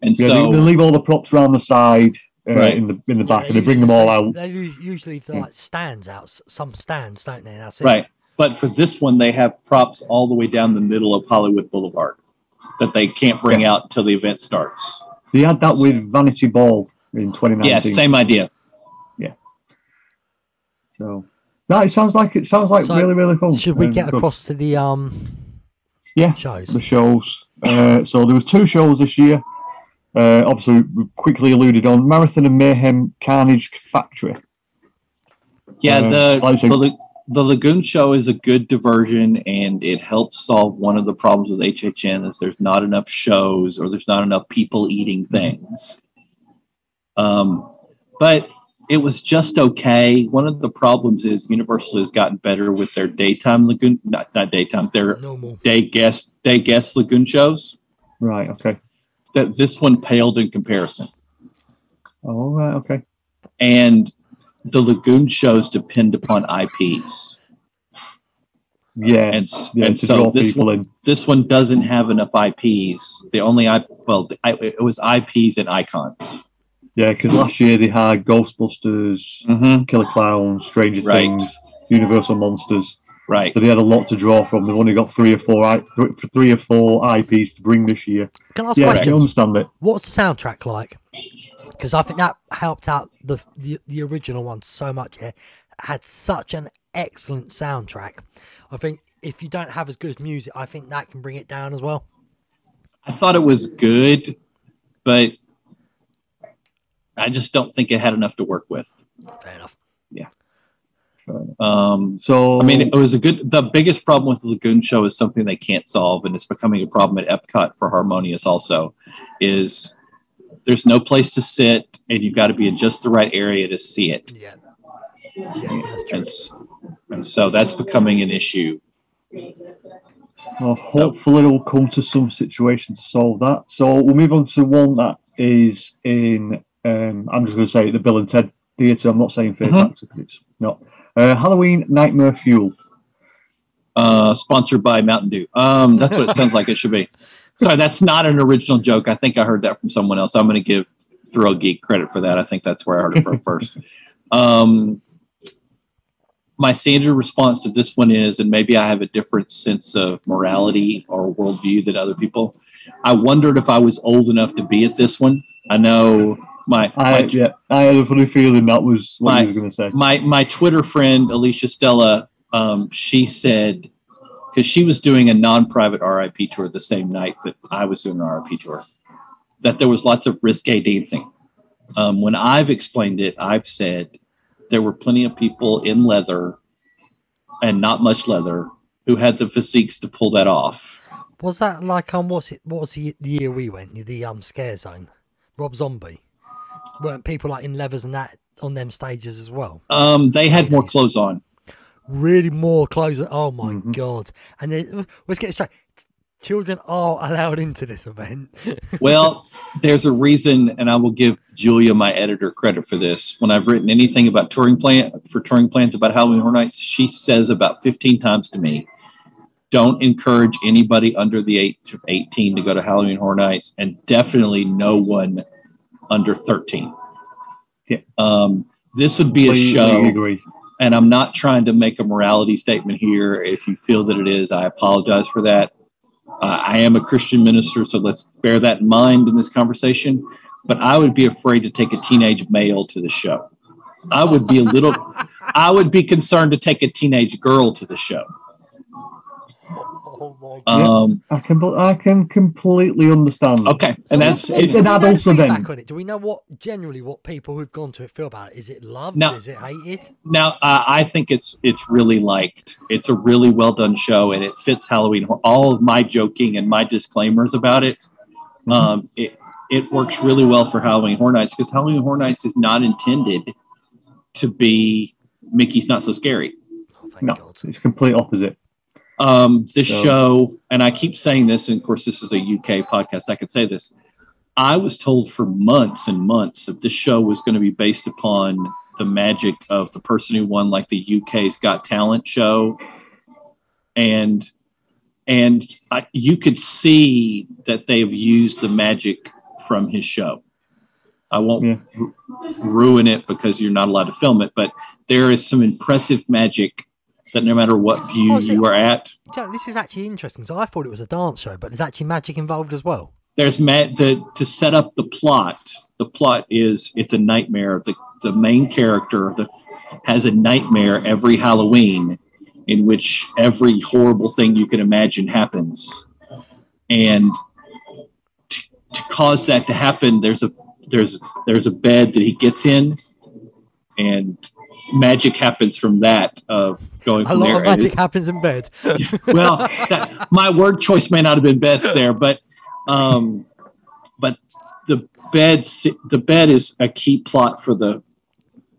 And so they leave all the props around the side, in the back, and they bring them all out. They usually like stands out, some stands, don't they? That's it. Right. But for this one, they have props all the way down the middle of Hollywood Boulevard that they can't bring out until the event starts. They had that with Vanity Ball in 2019. Yeah, same idea. So it sounds like really, really fun. Should we get across to the shows? The shows. So there was 2 shows this year. Obviously, we quickly alluded on Marathon and Mayhem Carnage Factory. Yeah, the Lagoon Show is a good diversion, and it helps solve one of the problems with HHN is there's not enough shows, or there's not enough people eating things. But It was just okay. One of the problems is Universal has gotten better with their daytime Lagoon, not daytime, their Normal. day guest Lagoon shows. Right. Okay. That this one paled in comparison. Oh, right. Okay. And the Lagoon shows depend upon IPs. Yeah. And so this one doesn't have enough IPs. The only it was IPs and icons. Yeah, because last year they had Ghostbusters, Killer Clowns, Stranger Things, Universal Monsters. Right. So they had a lot to draw from. They've only got three or four IPs to bring this year. Can I ask you I understand it. What's the soundtrack like? Because I think that helped out the original one so much. Yeah, it had such an excellent soundtrack. I think if you don't have as good as music, I think that can bring it down as well. I thought it was good, but I just don't think it had enough to work with. Fair enough. Yeah. So I mean, it was the biggest problem with the Lagoon Show is something they can't solve, and it's becoming a problem at Epcot for Harmonious also, is there's no place to sit, and you've got to be in just the right area to see it. Yeah, that's true. And so that's becoming an issue. Well, hopefully it'll come to some situation to solve that. So we'll move on to one that is in, I'm just going to say the Bill and Ted Theatre. I'm not saying Fear Factor because it's not. Halloween Nightmare Fuel. Sponsored by Mountain Dew. That's what it sounds like it should be. Sorry, that's not an original joke. I think I heard that from someone else. I'm going to give Thrill Geek credit for that. I think that's where I heard it from first. My standard response to this one is, and maybe I have a different sense of morality or worldview than other people. I wondered if I was old enough to be at this one. I know I had a funny feeling that was what you were going to say. My Twitter friend, Alicia Stella, she said, because she was doing a non-private R.I.P. tour the same night that I was doing an R.I.P. tour, that there was lots of risque dancing. When I've explained it, I've said there were plenty of people in leather and not much leather who had the physiques to pull that off. Was that like what was the year we went? The Scare Zone, Rob Zombie. Weren't people like in leathers and that on them stages as well? They had more clothes on. Really more clothes. Oh my God! And then, let's get it straight. Children are allowed into this event. Well, there's a reason, and I will give Julia, my editor, credit for this. When I've written anything about touring plans about Halloween Horror Nights, she says about 15 times to me, don't encourage anybody under the age of 18 to go to Halloween Horror Nights, and definitely no one under 13. Yeah. This would be a show, agree. And I'm not trying to make a morality statement here. If you feel that it is, I apologize for that. I am a Christian minister, so let's bear that in mind in this conversation. But I would be afraid to take a teenage male to the show. I would be concerned to take a teenage girl to the show. I can completely understand. Okay, and that's it's an adult event. Do we know what people who've gone to it feel about it? Is it loved? Now, is it hated? Now, I think it's really liked. It's a really well done show, and it fits Halloween. All of my joking and my disclaimers about it, it works really well for Halloween Horror Nights, because Halloween Horror Nights is not intended to be Mickey's Not So Scary. Oh, thank God. It's complete opposite. Show, and I keep saying this, and of course this is a UK podcast, I could say this. I was told for months and months that this show was going to be based upon the magic of the person who won like the UK's Got Talent show. And you could see that they've used the magic from his show. I won't ruin it because you're not allowed to film it, but there is some impressive magic that no matter what view you are at. This is actually interesting. So I thought it was a dance show, but there's actually magic involved as well. There's to set up the plot. The plot is it's a nightmare. The main character has a nightmare every Halloween in which every horrible thing you can imagine happens. And to cause that to happen, there's a bed that he gets in, and magic happens from that, of going from there. A lot of magic happens in bed. Well, my word choice may not have been best there, but the bed is a key plot for the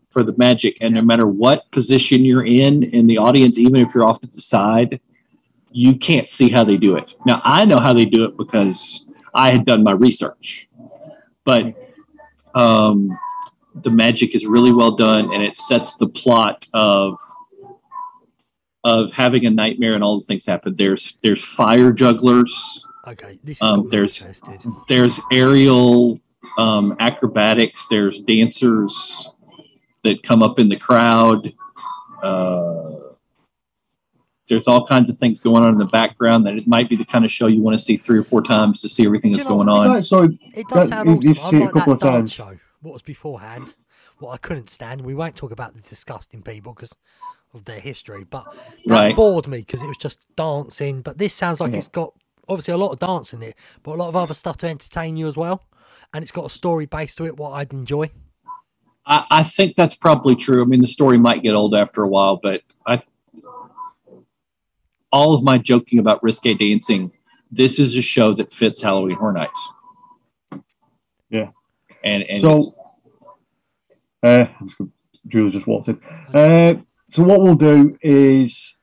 for the magic. And no matter what position you're in the audience, even if you're off to the side, you can't see how they do it. Now, I know how they do it because I had done my research. But the magic is really well done, and it sets the plot of having a nightmare and all the things happen. There's fire jugglers. Okay, this is there's aerial acrobatics. There's dancers that come up in the crowd. There's all kinds of things going on in the background that it might be the kind of show you want to see 3 or 4 times to see everything that's going on. So it does sound awesome. You see it a couple of times. Show, what was beforehand, what I couldn't stand. We won't talk about the disgusting people because of their history, but that bored me because it was just dancing. But this sounds like it's got obviously a lot of dance in it, but a lot of other stuff to entertain you as well. And it's got a story base to it, what I'd enjoy. I think that's probably true. I mean, the story might get old after a while, but all of my joking about risque dancing, this is a show that fits Halloween Horror Nights. Yeah. And so, Julie just walked in. So what we'll do is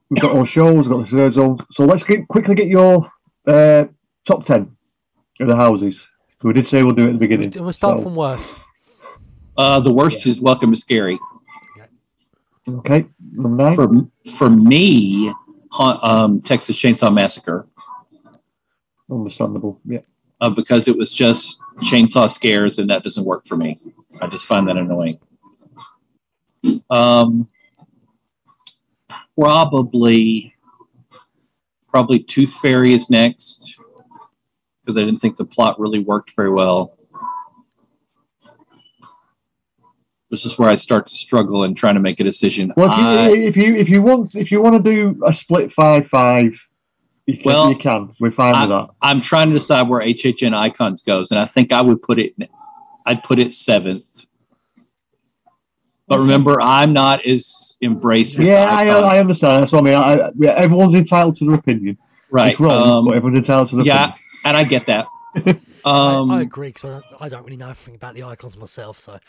we've got our shows, we've got the third zone. So let's quickly get your top 10 of the houses. So we did say we'll do it at the beginning. We'll start from worst. The worst is Welcome to Scary. Okay. Number 9. For me, Texas Chainsaw Massacre. Understandable, yeah. Because it was just chainsaw scares, and that doesn't work for me. I just find that annoying. Probably Tooth Fairy is next, because I didn't think the plot really worked very well. This is where I start to struggle and trying to make a decision. Well, if you want to do a split 5-5, you can. We're fine with that. I'm trying to decide where HHN Icons goes, and I think I'd put it 7th. But remember, I'm not as embraced with I understand. That's what I mean. Everyone's entitled to their opinion. Right. It's wrong, but everyone's entitled to their opinion. Yeah, and I get that. I agree, because I don't really know anything about the Icons myself, so...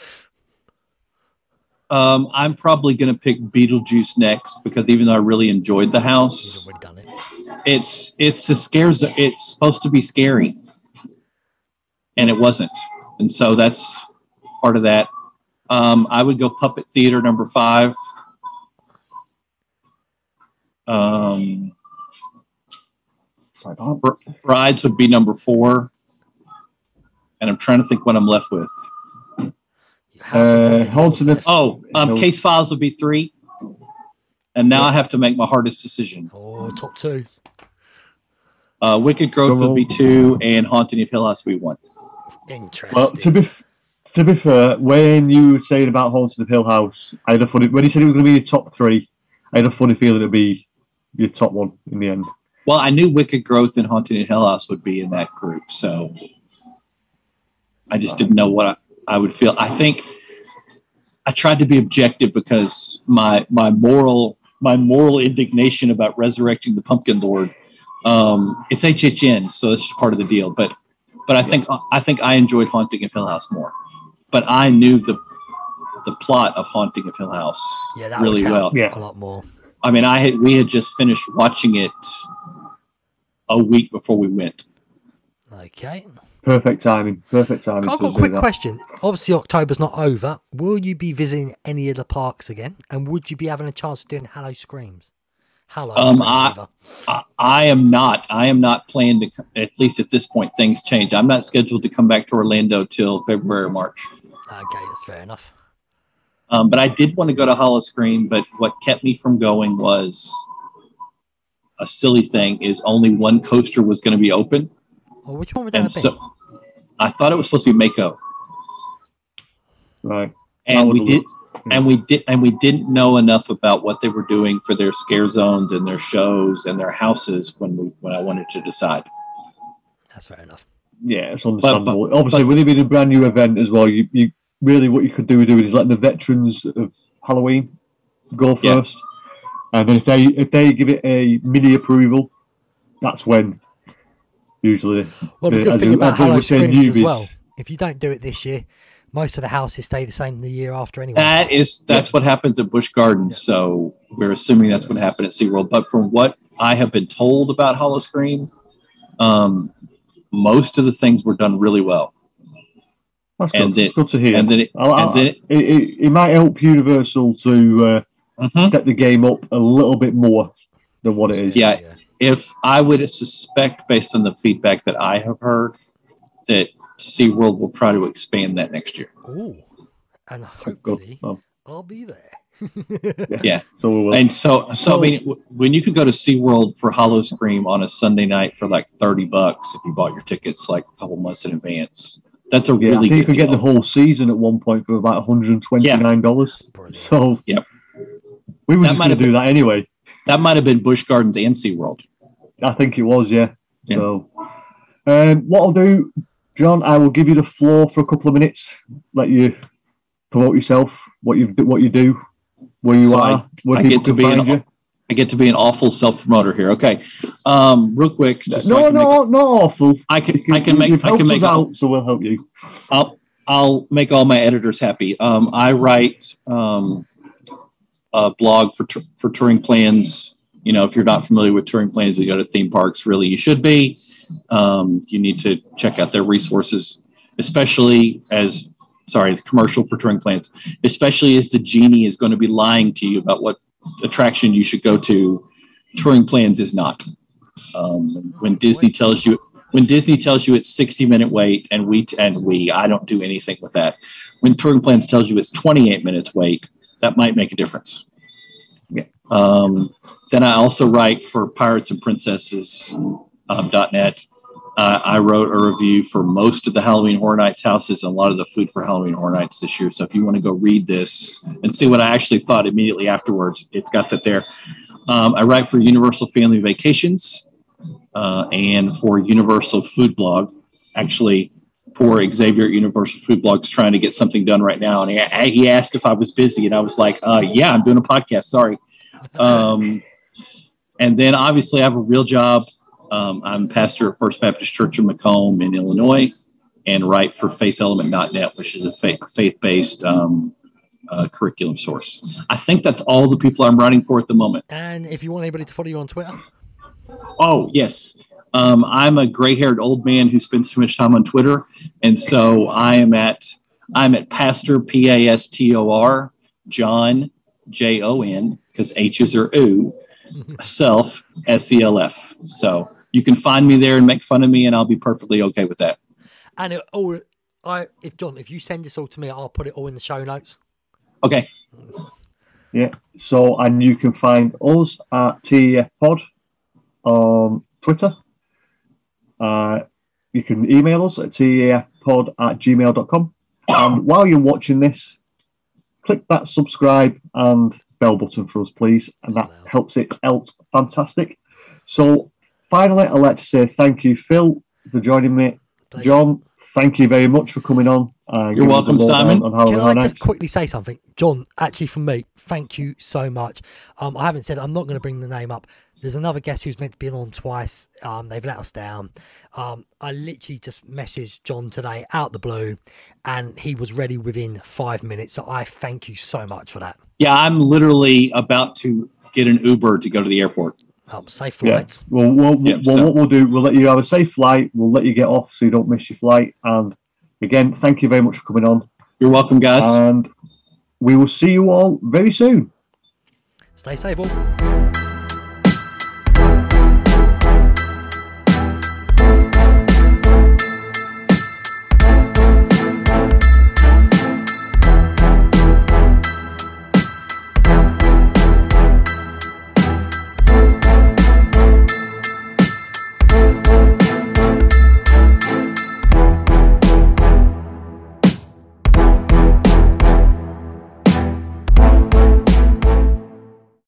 I'm probably going to pick Beetlejuice next, because even though I really enjoyed the house, it's a scares. It's supposed to be scary, and it wasn't, and so that's part of that. I would go Puppet Theater number 5. Brides would be number 4, and I'm trying to think what I'm left with. Case Files would be 3, and now I have to make my hardest decision. Top 2. Wicked Growth would be 2, and Haunting of Hill House would be 1. Interesting. Well, to be fair, when you were saying about Haunting of Hill House, I had a funny when you said it was going to be your top 3. I had a funny feeling it'd be your top 1 in the end. Well, I knew Wicked Growth and Haunting of Hill House would be in that group, so I just didn't know what I would feel. I think I tried to be objective because my moral indignation about resurrecting the Pumpkin Lord. It's HHN, so that's just part of the deal. But I think I enjoyed Haunting of Hill House more. But I knew the plot of Haunting of Hill House really well. A lot more. I mean, we had just finished watching it a week before we went. Okay. Perfect timing. I've got a quick question. Obviously, October's not over. Will you be visiting any of the parks again? And would you be having a chance of doing Hallow Screams? I am not. I am not planning to, at least at this point, things change. I'm not scheduled to come back to Orlando till February or March. Okay, that's fair enough. But I did want to go to Hallow Scream, but what kept me from going was a silly thing, is only one coaster was going to be open. Well, which one would that be? I thought it was supposed to be Mako. Right. And we didn't know enough about what they were doing for their scare zones and their shows and their houses when I wanted to decide. That's fair enough. Yeah, it's understandable. Obviously, with it being a brand new event as well, you really what you could do is letting the veterans of Halloween go first, and then if they give it a mini approval, that's when usually. Well, the good thing about Hallow Screams as well, if you don't do it this year, most of the houses stay the same the year after anyway. That's what happens at Busch Gardens. So we're assuming that's what happened at SeaWorld. But from what I have been told about Howl-O-Scream, most of the things were done really well. That's good. Good to hear. It might help Universal to step the game up a little bit more than what it is. Yeah. If I would suspect, based on the feedback that I have heard, that SeaWorld will try to expand that next year. Ooh. And hopefully I'll be there. Yeah. So I mean, when you could go to SeaWorld for Howl-O-Scream on a Sunday night for like $30 if you bought your tickets like a couple months in advance, that's a really good you could deal. get the whole season at one point for about $129. Yeah. So we were just going to do that anyway. That might have been Busch Gardens and SeaWorld. I think it was, yeah. So what I'll do, John, I will give you the floor for a couple of minutes, let you promote yourself, what you do, where you are, where people can find you. I get to be an awful self-promoter here. Okay, real quick. Not awful. I can make out, so we'll help you. I'll make all my editors happy. I write a blog for touring plans. You know, if you're not familiar with touring plans, you go to theme parks. Really, you should be. You need to check out their resources, especially the commercial for touring plans, especially as the genie is going to be lying to you about what attraction you should go to. Touring plans is not. When Disney tells you it's 60-minute wait, and I don't do anything with that. When touring plans tells you it's 28 minutes wait, that might make a difference. Yeah. Then I also write for Pirates and Princesses .net. I wrote a review for most of the Halloween Horror Nights houses and a lot of the food for Halloween Horror Nights this year. So if you want to go read this and see what I actually thought immediately afterwards, it's got that there. I write for Universal Family Vacations and for Universal Food Blog. Actually, poor Xavier at Universal Food Blog is trying to get something done right now. And he asked if I was busy, and I was like, yeah, I'm doing a podcast. Sorry. And then obviously I have a real job. I'm pastor at First Baptist Church in Macomb in Illinois, and write for FaithElement.net, which is a faith-based curriculum source. I think that's all the people I'm writing for at the moment. And if you want anybody to follow you on Twitter? Oh, yes. I'm a gray-haired old man who spends too much time on Twitter, and so I'm at Pastor Pastor Jon Jon, because H's are ooh, Self SELF. So you can find me there and make fun of me, and I'll be perfectly okay with that. And if you send this all to me, I'll put it all in the show notes. Okay. Yeah. So, and you can find us at TEF Pod on Twitter. You can email us at tefpod@gmail.com. And while you're watching this, click that subscribe and bell button for us, please. And that helps it out fantastic. So, finally, I'd like to say thank you, Phil, for joining me. Pleasure. John, thank you very much for coming on. You're welcome, Simon. Can I just quickly say something? John, actually from me, thank you so much. I haven't said, I'm not going to bring the name up. There's another guest who's meant to be on twice. They've let us down. I literally just messaged John today out the blue, and he was ready within 5 minutes. So I thank you so much for that. Yeah, I'm literally about to get an Uber to go to the airport. Safe flights. Yeah. What we'll do, we'll let you have a safe flight. We'll let you get off so you don't miss your flight. And again, thank you very much for coming on. You're welcome, guys. And we will see you all very soon. Stay safe, all.